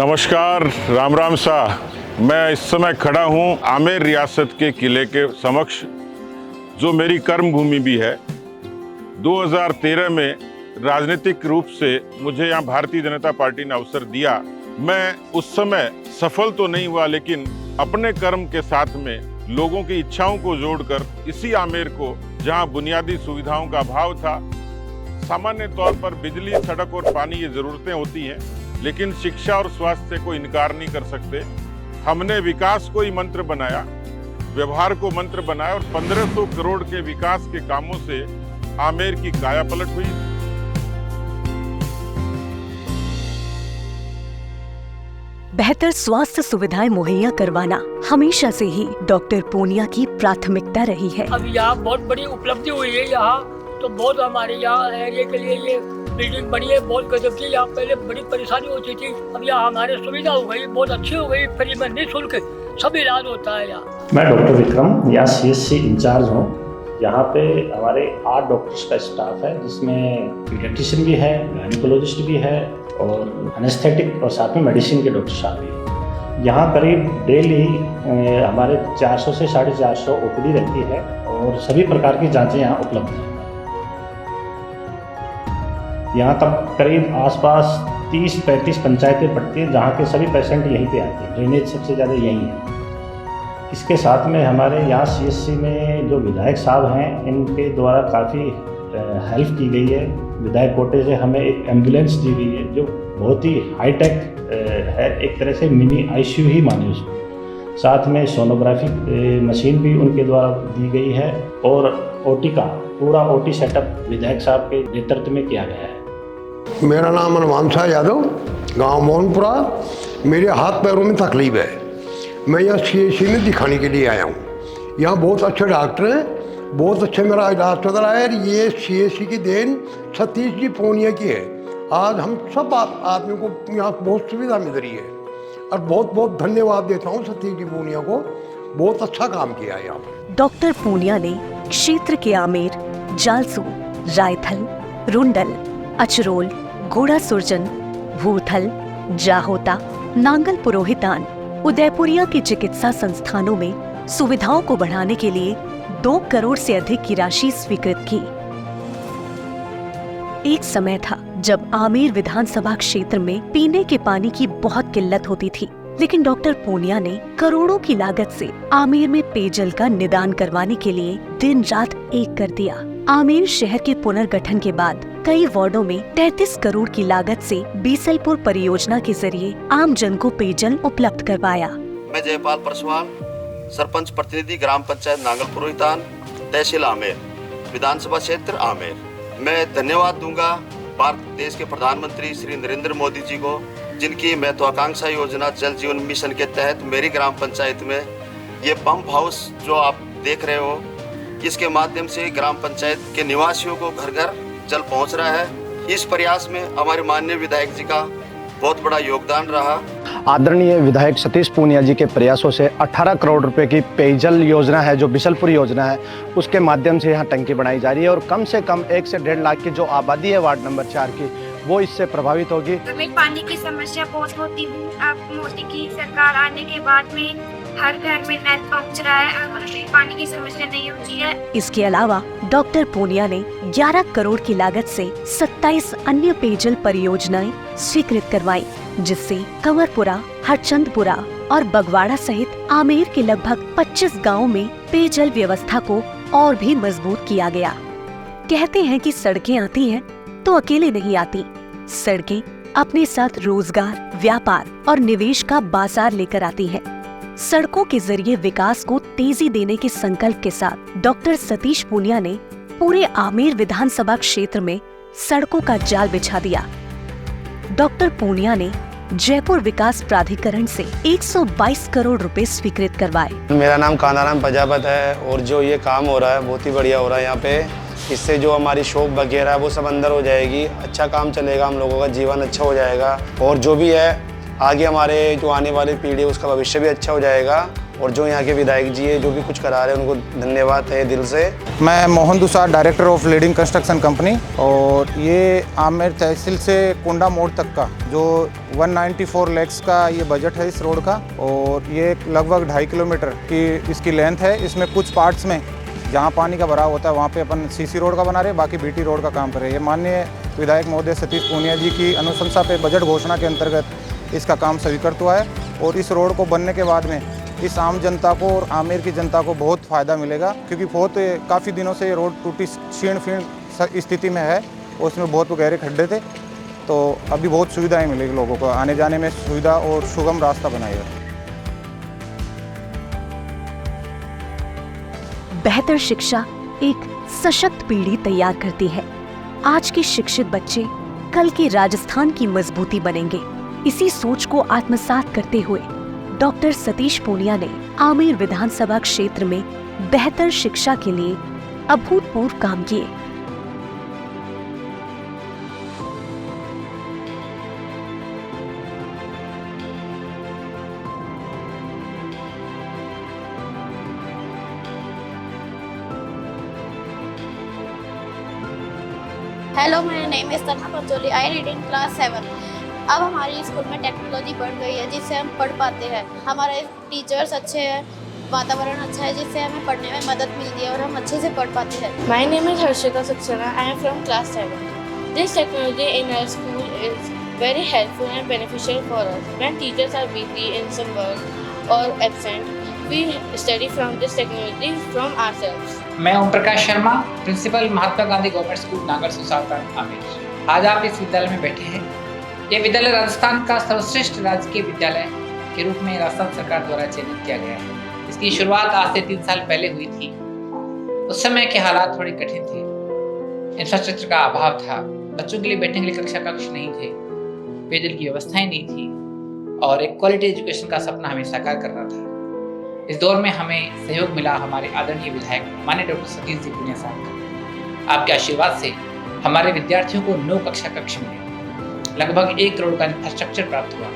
नमस्कार, राम राम सा। मैं इस समय खड़ा हूँ आमेर रियासत के किले के समक्ष, जो मेरी कर्म भूमि भी है। 2013 में राजनीतिक रूप से मुझे यहाँ भारतीय जनता पार्टी ने अवसर दिया। मैं उस समय सफल तो नहीं हुआ, लेकिन अपने कर्म के साथ में लोगों की इच्छाओं को जोड़कर इसी आमेर को, जहाँ बुनियादी सुविधाओं का अभाव था, सामान्य तौर पर बिजली, सड़क और पानी ये जरूरतें होती हैं, लेकिन शिक्षा और स्वास्थ्य को इनकार नहीं कर सकते। हमने विकास को ही मंत्र बनाया, व्यवहार को मंत्र बनाया और 1500 करोड़ के विकास के कामों से आमेर की काया पलट हुई। बेहतर स्वास्थ्य सुविधाएं मुहैया करवाना हमेशा से ही डॉक्टर पूनिया की प्राथमिकता रही है। अब यहाँ बहुत बड़ी उपलब्धि हुई है। यहाँ तो बहुत हमारे यहाँ एरिया के लिए ये बिल्डिंग बनी है, बहुत गजब की। यहाँ पहले बड़ी परेशानी होती थी, अब यहाँ हमारे सुविधा हो गई, बहुत अच्छी हो गई। फ्री में निःशुल्क सब इलाज होता है यहाँ। मैं डॉक्टर विक्रम यहाँ CSC इंचार्ज हूँ। यहाँ पे हमारे 8 डॉक्टर्स का स्टाफ है, जिसमें पीडियाट्रिशियन भी है, गायनिकोलॉजिस्ट भी है और एनेस्थेटिक और साथ में मेडिसिन के डॉक्टर साहब भी हैं। यहाँ करीब डेली हमारे 400 से 450 OPD रहती है और सभी प्रकार की जांचें यहाँ उपलब्ध हैं। यहाँ तक करीब आसपास 30-35 पंचायतें पड़ती हैं, जहाँ के सभी पेशेंट यहीं पे आते हैं। ड्रेनेज सबसे ज़्यादा यहीं है। इसके साथ में हमारे यहाँ CSC में जो विधायक साहब हैं, इनके द्वारा काफ़ी हेल्प की गई है। विधायक कोटे से हमें एक एम्बुलेंस दी गई है, जो बहुत ही हाईटेक है, एक तरह से मिनी ICU ही माने उसको। साथ में सोनोग्राफी मशीन भी उनके द्वारा दी गई है और OT का पूरा OT सेटअप विधायक साहब के नेतृत्व में किया गया है। मेरा नाम हनुमान शाह यादव, गांव मोहनपुरा। मेरे हाथ पैरों में तकलीफ है, मैं यहाँ CSC में दिखाने के लिए आया हूँ। यहाँ बहुत अच्छे डॉक्टर हैं, बहुत अच्छे मेरा इलाज चल रहा है। ये CSC की देन सतीश जी पूनिया की है। आज हम सब आदमी को यहाँ बहुत सुविधा मिल रही है और बहुत बहुत धन्यवाद देता हूँ सतीश जी पूनिया को। बहुत अच्छा काम किया है यहाँ पर। डॉक्टर पूनिया ने क्षेत्र के आमेर, जालसू, रायथल, रुंडल, अचरोल, घोड़ा सुरजन, भूथल, जाहोता, नांगल पुरोहितान, उदयपुरिया के चिकित्सा संस्थानों में सुविधाओं को बढ़ाने के लिए 2 करोड़ से अधिक की राशि स्वीकृत की। एक समय था जब आमेर विधानसभा क्षेत्र में पीने के पानी की बहुत किल्लत होती थी, लेकिन डॉक्टर पूनिया ने करोड़ों की लागत से आमेर में पेयजल का निदान करवाने के लिए दिन रात एक कर दिया। आमेर शहर के पुनर्गठन के बाद कई वार्डों में 33 करोड़ की लागत से बीसलपुर परियोजना के जरिए आम जन को पेयजल उपलब्ध करवाया। मैं जयपाल परसवाल, सरपंच प्रतिनिधि, ग्राम पंचायत नांगल पुरोहितान, तहसील आमेर, विधानसभा क्षेत्र आमेर। मैं धन्यवाद दूंगा भारत देश के प्रधानमंत्री श्री नरेंद्र मोदी जी को, जिनकी महत्वाकांक्षा योजना जल जीवन मिशन के तहत मेरी ग्राम पंचायत में ये पंप हाउस जो आप देख रहे हो, इसके माध्यम से ग्राम पंचायत के निवासियों को घर घर जल पहुंच रहा है। इस प्रयास में हमारे माननीय विधायक जी का बहुत बड़ा योगदान रहा। आदरणीय विधायक सतीश पूनिया जी के प्रयासों से 18 करोड़ रुपए की पेयजल योजना है, जो बिसलपुर योजना है, उसके माध्यम से यहाँ टंकी बनाई जा रही है और कम से कम 1 से 1.5 लाख की जो आबादी है वार्ड नंबर 4 की, वो इससे प्रभावित होगी। हमें पानी की समस्या बहुत होती है। अब मोदी की सरकार आने के बाद में हर घर में नल पहुंच रहा है, अब पानी की समस्या नहीं होती है। इसके अलावा डॉक्टर पूनिया ने 11 करोड़ की लागत से 27 अन्य पेयजल परियोजनाएं स्वीकृत करवाई, जिससे कंवरपुरा, हरचंदपुरा और बगवाड़ा सहित आमेर के लगभग 25 गाँव में पेयजल व्यवस्था को और भी मजबूत किया गया। कहते हैं कि सड़कें आती हैं तो अकेले नहीं आती, सड़कें अपने साथ रोजगार, व्यापार और निवेश का बाजार लेकर आती हैं। सड़कों के जरिए विकास को तेजी देने के संकल्प के साथ डॉक्टर सतीश पूनिया ने पूरे आमेर विधानसभा क्षेत्र में सड़कों का जाल बिछा दिया। डॉक्टर पूनिया ने जयपुर विकास प्राधिकरण से 122 करोड़ रुपए स्वीकृत करवाए। मेरा नाम कानाराम प्रजापत है और जो ये काम हो रहा है बहुत ही बढ़िया हो रहा है यहाँ पे। इससे जो हमारी शॉप वगैरह है वो सब अंदर हो जाएगी, अच्छा काम चलेगा, हम लोगों का जीवन अच्छा हो जाएगा और जो भी है आगे हमारे जो आने वाली पीढ़ी है उसका भविष्य भी अच्छा हो जाएगा और जो यहाँ के विधायक जी है जो भी कुछ करा रहे हैं उनको धन्यवाद है दिल से। मैं Mohan Dusar, director of leading construction company, और ये आमेर तहसील से कुंडा मोड़ तक का जो 194 लैक्स का ये बजट है इस रोड का, और ये लगभग 2.5 किलोमीटर की इसकी लेंथ है। इसमें कुछ पार्ट्स में जहाँ पानी का भराव होता है वहाँ पे अपन सीसी रोड का बना रहे हैं, बाकी बीटी रोड का काम कर रहे हैं। ये माननीय विधायक महोदय सतीश पूनिया जी की अनुशंसा पे बजट घोषणा के अंतर्गत इसका काम स्वीकृत हुआ है, और इस रोड को बनने के बाद में इस आम जनता को और आमेर की जनता को बहुत फ़ायदा मिलेगा, क्योंकि काफ़ी दिनों से ये रोड टूटी क्षीण स्थिति में है और उसमें बहुत गहरे खड्डे थे। तो अभी बहुत सुविधाएं मिलेगी लोगों को, आने जाने में सुविधा और सुगम रास्ता बनाएगा। बेहतर शिक्षा एक सशक्त पीढ़ी तैयार करती है। आज के शिक्षित बच्चे कल के राजस्थान की मजबूती बनेंगे। इसी सोच को आत्मसात करते हुए डॉक्टर सतीश पूनिया ने आमेर विधानसभा क्षेत्र में बेहतर शिक्षा के लिए अभूतपूर्व काम किए। हेलो, मेरा नेम इज तन्हा Pancholi. I read in class 7। अब हमारी स्कूल में टेक्नोलॉजी बढ़ गई है जिससे हम पढ़ पाते हैं। हमारे टीचर्स अच्छे हैं, वातावरण अच्छा है जिससे हमें पढ़ने में मदद मिलती है और हम अच्छे से पढ़ पाते हैं। My name is Harshita Saxena. I am from class 7। This technology in our school is very helpful and beneficial for us. When teachers are busy in some work or absent, we study from this technology from ourselves. मैं Om Prakash Sharma, principal Mahatma Gandhi government school Nagar Susaltan Amer. आज आप इस विद्यालय में बैठे हैं। ये विद्यालय राजस्थान का सर्वश्रेष्ठ राजकीय विद्यालय के रूप में राजस्थान सरकार द्वारा चयनित किया गया है। इसकी शुरुआत आज से 3 साल पहले हुई थी। उस समय के हालात थोड़े कठिन थे, इंफ्रास्ट्रक्चर का अभाव था, बच्चों के लिए बैठने के लिए कक्षा कक्ष नहीं थे, पेयजल की व्यवस्थाएं नहीं थी, और एक क्वालिटी एजुकेशन का सपना हमें साकार करना था। इस दौर में हमें सहयोग मिला हमारे आदरणीय विधायक माननीय डॉक्टर सतीश जी पूनिया साहब का। आपके आशीर्वाद से हमारे विद्यार्थियों को 9 कक्षा कक्ष मिले, लगभग 1 करोड़ का इंफ्रास्ट्रक्चर प्राप्त हुआ।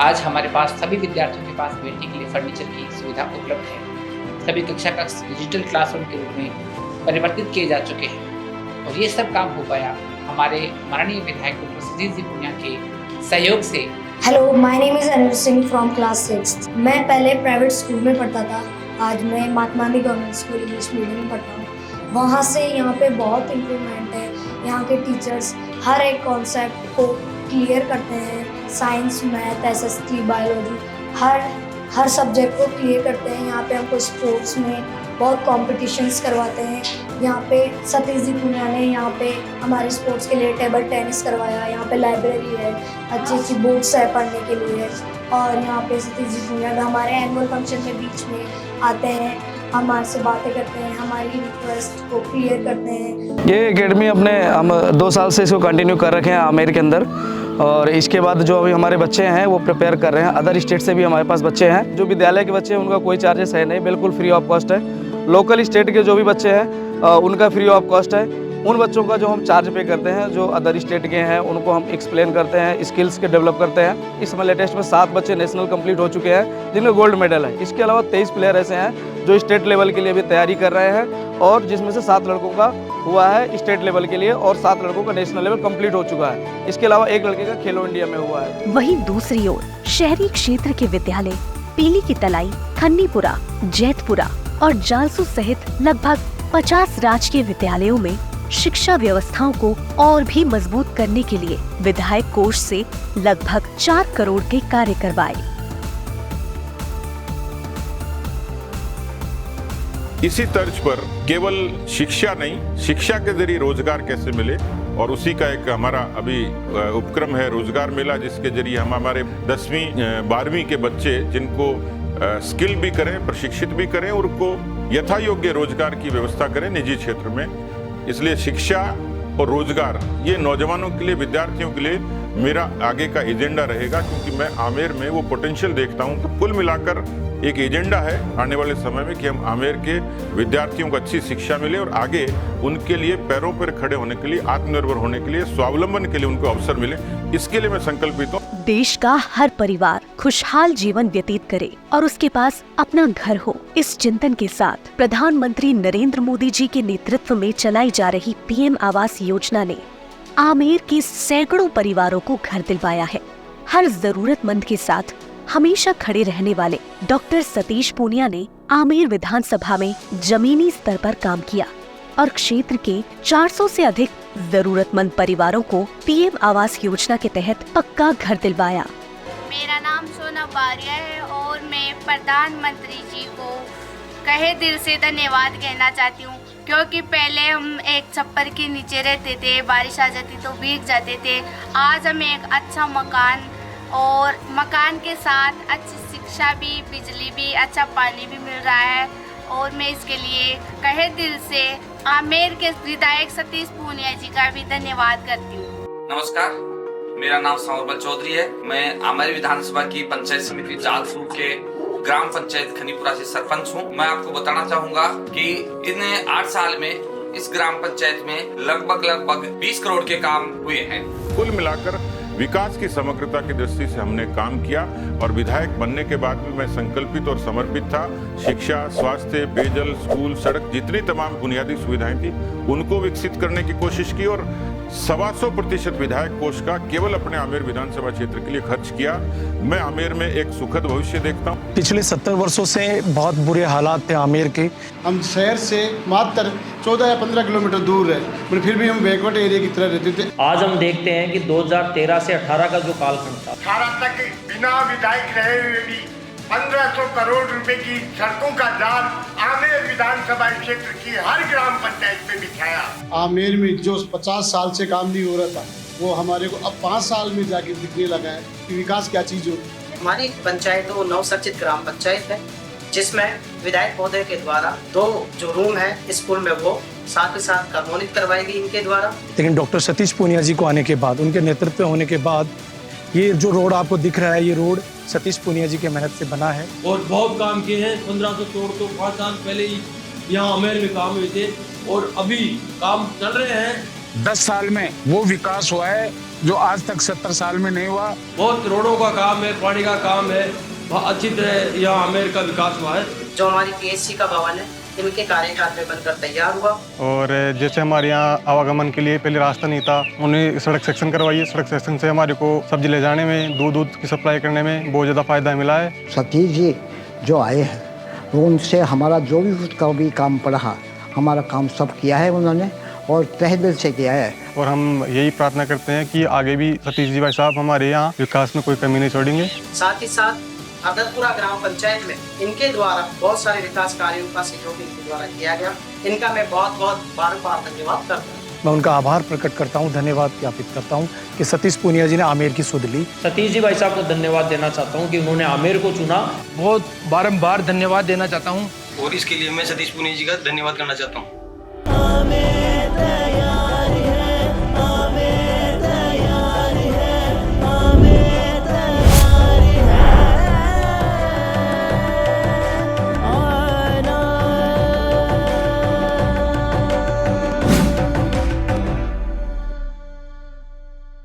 आज हमारे पास सभी विद्यार्थियों के पास बैठने के लिए फर्नीचर की सुविधा उपलब्ध है। सभी कक्षा कक्ष डिजिटल क्लासरूम के रूप में परिवर्तित किए जा चुके हैं, और ये सब काम हो पाया हमारे माननीय विधायक डॉक्टर सतीश जी पूनिया के सहयोग से। Hello, my name is Anil Singh from class 6। मैं पहले प्राइवेट स्कूल में पढ़ता था, आज मैं Mahatma Gandhi government school English medium में पढ़ता हूँ। वहाँ से यहाँ पे बहुत इम्प्रूवमेंट है। यहाँ के टीचर्स हर एक कॉन्सेप्ट को क्लियर करते हैं। साइंस, मैथ, एसएसटी, बायोलॉजी, हर सब्जेक्ट को क्लियर करते हैं। यहाँ पे हमको स्पोर्ट्स में बहुत कॉम्पिटिशन्स करवाते हैं। यहाँ पे सतीश जी पूनिया ने यहाँ पे हमारे स्पोर्ट्स के लिए टेबल टेनिस करवाया। यहाँ पे लाइब्रेरी है, अच्छी अच्छी बुक्स है पढ़ने के लिए, और यहाँ पे सतीश जी पूनिया हमारे एनुअल फंक्शन में बीच में आते हैं, हमारे से बातें करते हैं, हमारी रिक्वेस्ट को क्लियर करते हैं। ये एकेडमी हम 2 साल से इसको कंटिन्यू कर रखे हैं आमेर के अंदर, और इसके बाद जो अभी हमारे बच्चे हैं वो प्रिपेयर कर रहे हैं। अदर स्टेट से भी हमारे पास बच्चे हैं। जो विद्यालय के बच्चे हैं उनका कोई चार्जेस है नहीं, बिल्कुल फ्री ऑफ कॉस्ट है। लोकल स्टेट के जो भी बच्चे हैं उनका फ्री ऑफ कॉस्ट है। उन बच्चों का जो हम चार्ज पे करते हैं, जो अदर स्टेट के हैं, उनको हम एक्सप्लेन करते हैं, स्किल्स के डेवलप करते हैं। इस समय लेटेस्ट में 7 बच्चे नेशनल कंप्लीट हो चुके हैं जिनमें गोल्ड मेडल है। इसके अलावा 23 प्लेयर ऐसे हैं जो स्टेट लेवल के लिए भी तैयारी कर रहे हैं, और जिसमें से 7 लड़कों का हुआ है स्टेट लेवल के लिए और 7 लड़कों का नेशनल लेवल कंप्लीट हो चुका है। इसके अलावा 1 लड़के का खेलो इंडिया में हुआ है। वहीं दूसरी ओर शहरी क्षेत्र के विद्यालय पीली की तलाई, खन्नीपुरा, जैतपुरा और जालसू सहित लगभग 50 राजकीय विद्यालयों में शिक्षा व्यवस्थाओं को और भी मजबूत करने के लिए विधायक कोष से लगभग 4 करोड़ के कार्य करवाए। इसी तर्ज पर केवल शिक्षा नहीं, शिक्षा के जरिए रोजगार कैसे मिले, और उसी का एक हमारा अभी उपक्रम है रोजगार मेला, जिसके जरिए हम हमारे 10वीं 12वीं के बच्चे जिनको स्किल भी करें, प्रशिक्षित भी करें, और उनको यथा योग्य रोजगार की व्यवस्था करें निजी क्षेत्र में। इसलिए शिक्षा और रोजगार ये नौजवानों के लिए, विद्यार्थियों के लिए मेरा आगे का एजेंडा रहेगा, क्योंकि मैं आमेर में वो पोटेंशियल देखता हूँ। तो कुल मिलाकर एक एजेंडा है आने वाले समय में कि हम आमेर के विद्यार्थियों को अच्छी शिक्षा मिले और आगे उनके लिए पैरों पर खड़े होने के लिए, आत्मनिर्भर होने के लिए, स्वावलंबन के लिए उनको अवसर मिले। इसके लिए मैं संकल्पित हूँ। देश का हर परिवार खुशहाल जीवन व्यतीत करे और उसके पास अपना घर हो, इस चिंतन के साथ प्रधानमंत्री नरेंद्र मोदी जी के नेतृत्व में चलाई जा रही पीएम आवास योजना ने आमेर के सैकड़ों परिवारों को घर दिलवाया है। हर जरूरतमंद के साथ हमेशा खड़े रहने वाले डॉक्टर सतीश पूनिया ने आमेर विधानसभा में जमीनी स्तर पर काम किया और क्षेत्र के 400 से अधिक जरूरतमंद परिवारों को पीएम आवास योजना के तहत पक्का घर दिलवाया। मेरा नाम सोना बारिया है और मैं प्रधानमंत्री जी को कहे दिल से धन्यवाद कहना चाहती हूँ, क्योंकि पहले हम एक छप्पर के नीचे रहते थे, बारिश आ जाती तो भीग जाते थे। आज हमें एक अच्छा मकान और मकान के साथ अच्छी शिक्षा भी, बिजली भी, अच्छा पानी भी मिल रहा है और मैं इसके लिए कहे दिल से आमेर के विधायक सतीश पूनिया जी का भी धन्यवाद करती हूँ। नमस्कार, मेरा नाम संवरबल चौधरी है। मैं आमेर विधानसभा की पंचायत समिति जालसू के ग्राम पंचायत खनीपुरा से सरपंच हूँ। मैं आपको बताना चाहूँगा कि इन 8 साल में इस ग्राम पंचायत में लगभग 20 करोड़ के काम हुए हैं। कुल मिलाकर विकास की समग्रता की दृष्टि से हमने काम किया और विधायक बनने के बाद भी मैं संकल्पित और समर्पित था। शिक्षा, स्वास्थ्य, पेयजल, स्कूल, सड़क, जितनी तमाम बुनियादी सुविधाएं थी उनको विकसित करने की कोशिश की और 125% विधायक कोष का केवल अपने आमेर विधानसभा क्षेत्र के लिए खर्च किया। मैं आमेर में एक सुखद भविष्य देखता हूँ। पिछले 70 वर्षों से बहुत बुरे हालात थे आमेर के। हम शहर से मात्र 14 या 15 किलोमीटर दूर है, पर फिर भी हम बैकवर्ड एरिया की तरह रहते थे। आज हम देखते हैं कि 2013 से 18 का जो कालखंड था, 18 तक बिना विधायक रहे हुए भी 1500 करोड़ रुपए की सड़कों का जाल आमेर विधानसभा क्षेत्र की हर ग्राम पंचायत में बिछाया। आमेर में जो 50 साल से काम नहीं हो रहा था वो हमारे को अब 5 साल में जाके दिखने लगा है कि विकास क्या चीज होती है। हमारी पंचायत वो नवसर्जित ग्राम पंचायत है, जिसमें विधायक महोदय के द्वारा 2 जो रूम है स्कूल में वो साथ ही साथ कार्बोनित करवाई गई इनके द्वारा। लेकिन डॉक्टर सतीश पूनिया जी को आने के बाद, उनके नेतृत्व होने के बाद ये जो रोड आपको दिख रहा है, ये रोड सतीश पूनिया जी के मेहनत से बना है और बहुत काम किए हैं। 1500 करोड़ तो 5 साल पहले ही यहाँ आमेर में काम हुए थे और अभी काम चल रहे हैं। 10 साल में वो विकास हुआ है जो आज तक 70 साल में नहीं हुआ। बहुत रोडों का काम है, पानी का काम है, अच्छी तरह यहाँ आमेर का विकास हुआ है। जो हमारी पीएचसी का भवन है इनके कार्यकाल में बनकर तैयार हुआ। और जैसे हमारे यहाँ आवागमन के लिए पहले रास्ता नहीं था, उन्हें सड़क सेक्शन करवाई है। सड़क सेक्शन से हमारे को सब्जी ले जाने में, दूध की सप्लाई करने में बहुत ज़्यादा फायदा मिला है। सतीश जी जो आए हैं वो उनसे हमारा जो भी उसका भी काम पड़ा, हमारा काम सब किया है उन्होंने और तहे दिल से किया है। और हम यही प्रार्थना करते हैं कि आगे भी सतीश जी भाई साहब हमारे यहाँ विकास में कोई कमी नहीं छोड़ेंगे। साथ ही साथ अदरपुरा ग्राम पंचायत में इनके द्वारा बहुत सारे विकास कार्यों का सहयोग इनके द्वारा किया गया। इनका मैं बहुत बार धन्यवाद करता हूँ। मैं उनका आभार प्रकट करता हूँ, धन्यवाद ज्ञापित करता हूँ कि सतीश पूनिया जी ने आमेर की सुध ली। सतीश जी भाई साहब को धन्यवाद देना चाहता हूँ कि उन्होंने आमेर को चुना। बहुत बारंबार धन्यवाद देना चाहता हूँ और इसके लिए मैं सतीश पूनिया जी का धन्यवाद करना चाहता हूँ।